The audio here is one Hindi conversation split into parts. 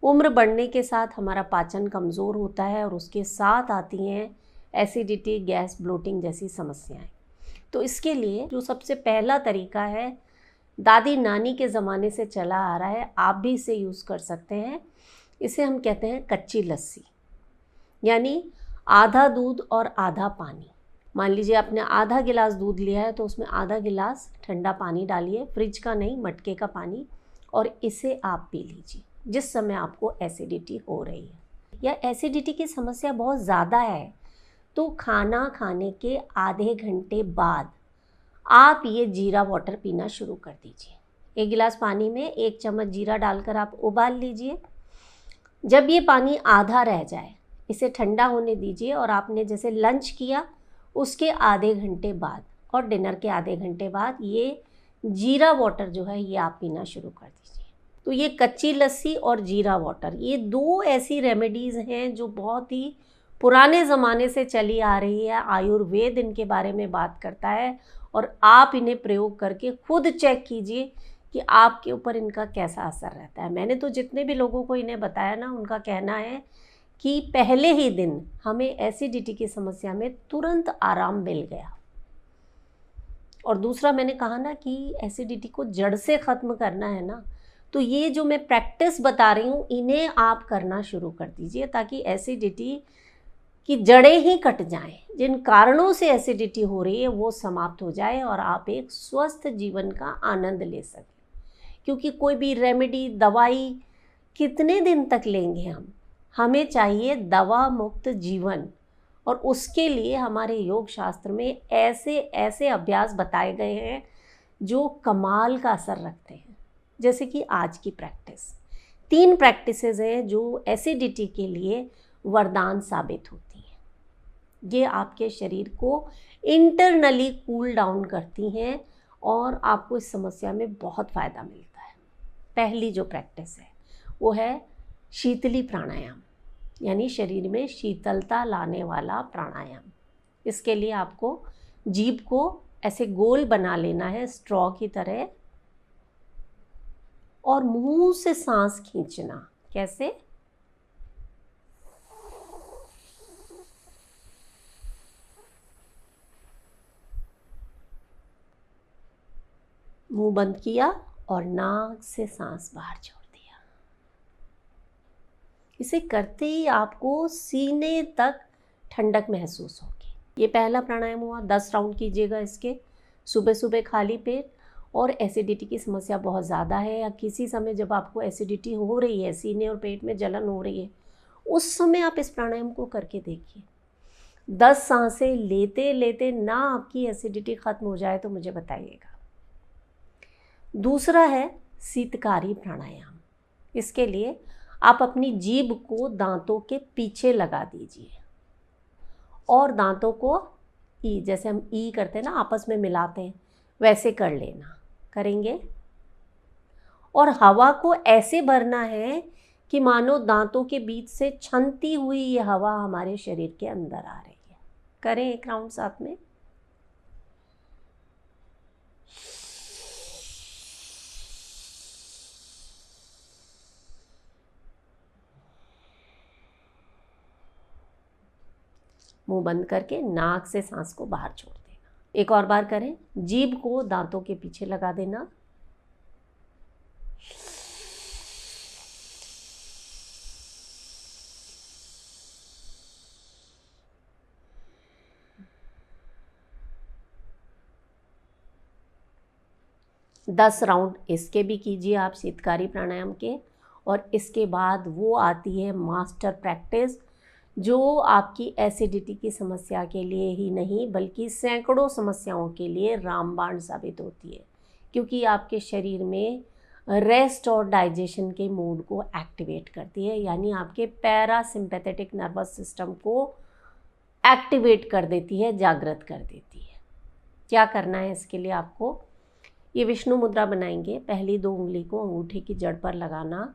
उम्र बढ़ने के साथ हमारा पाचन कमज़ोर होता है और उसके साथ आती हैं एसिडिटी, गैस, ब्लोटिंग जैसी समस्याएं। तो इसके लिए जो सबसे पहला तरीका है, दादी नानी के ज़माने से चला आ रहा है, आप भी इसे यूज़ कर सकते हैं। इसे हम कहते हैं कच्ची लस्सी, यानी आधा दूध और आधा पानी। मान लीजिए आपने आधा गिलास दूध लिया है तो उसमें आधा गिलास ठंडा पानी डालिए, फ्रिज का नहीं, मटके का पानी, और इसे आप पी लीजिए जिस समय आपको एसिडिटी हो रही है या एसिडिटी की समस्या बहुत ज़्यादा है तो खाना खाने के आधे घंटे बाद आप ये जीरा वाटर पीना शुरू कर दीजिए। 1 गिलास पानी में 1 चम्मच जीरा डालकर आप उबाल लीजिए। जब ये पानी आधा रह जाए इसे ठंडा होने दीजिए और आपने जैसे लंच किया उसके आधे घंटे बाद और डिनर के आधे घंटे बाद ये जीरा वाटर जो है ये आप पीना शुरू कर दीजिए। तो ये कच्ची लस्सी और जीरा वाटर, ये 2 ऐसी रेमेडीज़ हैं जो बहुत ही पुराने ज़माने से चली आ रही है। आयुर्वेद इनके बारे में बात करता है और आप इन्हें प्रयोग करके खुद चेक कीजिए कि आपके ऊपर इनका कैसा असर रहता है। मैंने तो जितने भी लोगों को इन्हें बताया ना, उनका कहना है कि पहले ही दिन हमें एसिडिटी की समस्या में तुरंत आराम मिल गया। और दूसरा मैंने कहा ना कि एसिडिटी को जड़ से ख़त्म करना है ना, तो ये जो मैं प्रैक्टिस बता रही हूँ इन्हें आप करना शुरू कर दीजिए ताकि एसिडिटी की जड़ें ही कट जाएं। जिन कारणों से एसिडिटी हो रही है वो समाप्त हो जाए और आप एक स्वस्थ जीवन का आनंद ले सकें। क्योंकि कोई भी रेमेडी, दवाई कितने दिन तक लेंगे हम? हमें चाहिए दवा मुक्त जीवन, और उसके लिए हमारे योग शास्त्र में ऐसे ऐसे अभ्यास बताए गए हैं जो कमाल का असर रखते हैं। जैसे कि आज की प्रैक्टिस, 3 प्रैक्टिसेस हैं जो एसिडिटी के लिए वरदान साबित होती हैं। ये आपके शरीर को इंटरनली कूल डाउन करती हैं और आपको इस समस्या में बहुत फ़ायदा मिलता है। पहली जो प्रैक्टिस है वो है शीतली प्राणायाम, यानी शरीर में शीतलता लाने वाला प्राणायाम। इसके लिए आपको जीभ को ऐसे गोल बना लेना है स्ट्रॉ की तरह और मुंह से सांस खींचना। कैसे? मुंह बंद किया और नाक से सांस बाहर छोड़ दिया। इसे करते ही आपको सीने तक ठंडक महसूस होगी। ये पहला प्राणायाम हुआ। 10 राउंड कीजिएगा इसके, सुबह सुबह खाली पेट। और एसिडिटी की समस्या बहुत ज़्यादा है या किसी समय जब आपको एसिडिटी हो रही है, सीने और पेट में जलन हो रही है, उस समय आप इस प्राणायाम को करके देखिए। 10 सांसें लेते लेते ना आपकी एसिडिटी ख़त्म हो जाए तो मुझे बताइएगा। दूसरा है शीतकारी प्राणायाम। इसके लिए आप अपनी जीभ को दांतों के पीछे लगा दीजिए और दांतों को ई, जैसे हम ई करते हैं ना, आपस में मिलाते हैं, वैसे कर लेना। करेंगे और हवा को ऐसे भरना है कि मानो दांतों के बीच से छनती हुई ये हवा हमारे शरीर के अंदर आ रही है। करें 1 राउंड साथ में। मुंह बंद करके नाक से सांस को बाहर छोड़ देना। एक और बार करें। जीभ को दांतों के पीछे लगा देना। दस राउंड इसके भी कीजिए आप, शीतकारी प्राणायाम के। और इसके बाद वो आती है मास्टर प्रैक्टिस, जो आपकी एसिडिटी की समस्या के लिए ही नहीं बल्कि सैकड़ों समस्याओं के लिए रामबाण साबित होती है, क्योंकि आपके शरीर में रेस्ट और डाइजेशन के मोड को एक्टिवेट करती है, यानी आपके पैरासिम्पैथेटिक नर्वस सिस्टम को एक्टिवेट कर देती है, जागृत कर देती है। क्या करना है इसके लिए? आपको ये विष्णु मुद्रा बनाएंगे। पहली 2 उंगली को अंगूठे की जड़ पर लगाना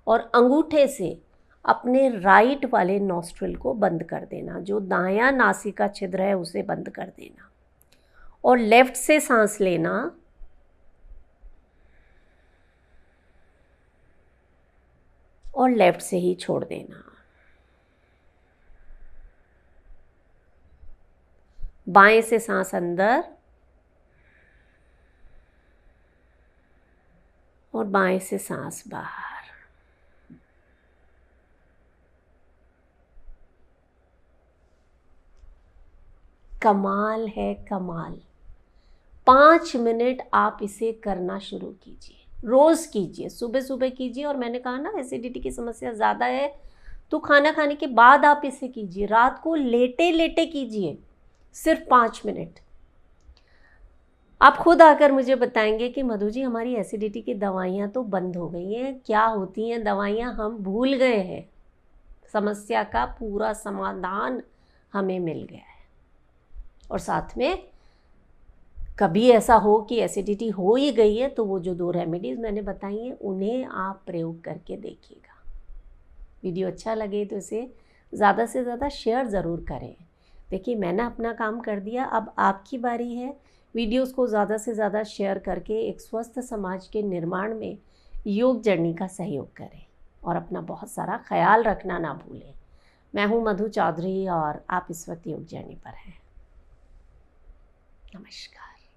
और अंगूठे से अपने राइट वाले नॉस्ट्रिल को बंद कर देना, जो दायां नासिका छिद्र है उसे बंद कर देना, और लेफ्ट से सांस लेना। और लेफ्ट से ही छोड़ देना। बाएं से सांस अंदर और बाएं से सांस बाहर। कमाल है, कमाल। 5 मिनट आप इसे करना शुरू कीजिए, रोज़ कीजिए, सुबह सुबह कीजिए। और मैंने कहा ना, एसिडिटी की समस्या ज़्यादा है तो खाना खाने के बाद आप इसे कीजिए, रात को लेटे लेटे कीजिए, सिर्फ 5 मिनट। आप खुद आकर मुझे बताएंगे कि मधु जी, हमारी एसिडिटी की दवाइयाँ तो बंद हो गई हैं, क्या होती हैं दवाइयाँ, हम भूल गए हैं, समस्या का पूरा समाधान हमें मिल गया है। और साथ में कभी ऐसा हो कि एसिडिटी हो ही गई है तो वो जो 2 रेमेडीज़ मैंने बताई हैं उन्हें आप प्रयोग करके देखिएगा। वीडियो अच्छा लगे तो इसे ज़्यादा से ज़्यादा शेयर ज़रूर करें। देखिए, मैंने अपना काम कर दिया, अब आपकी बारी है। वीडियोस को ज़्यादा से ज़्यादा शेयर करके एक स्वस्थ समाज के निर्माण में योग जर्नी का सहयोग करें और अपना बहुत सारा ख्याल रखना ना भूलें। मैं हूँ मधु चौधरी और आप इस वक्त योग जर्नी पर हैं। नमस्कार।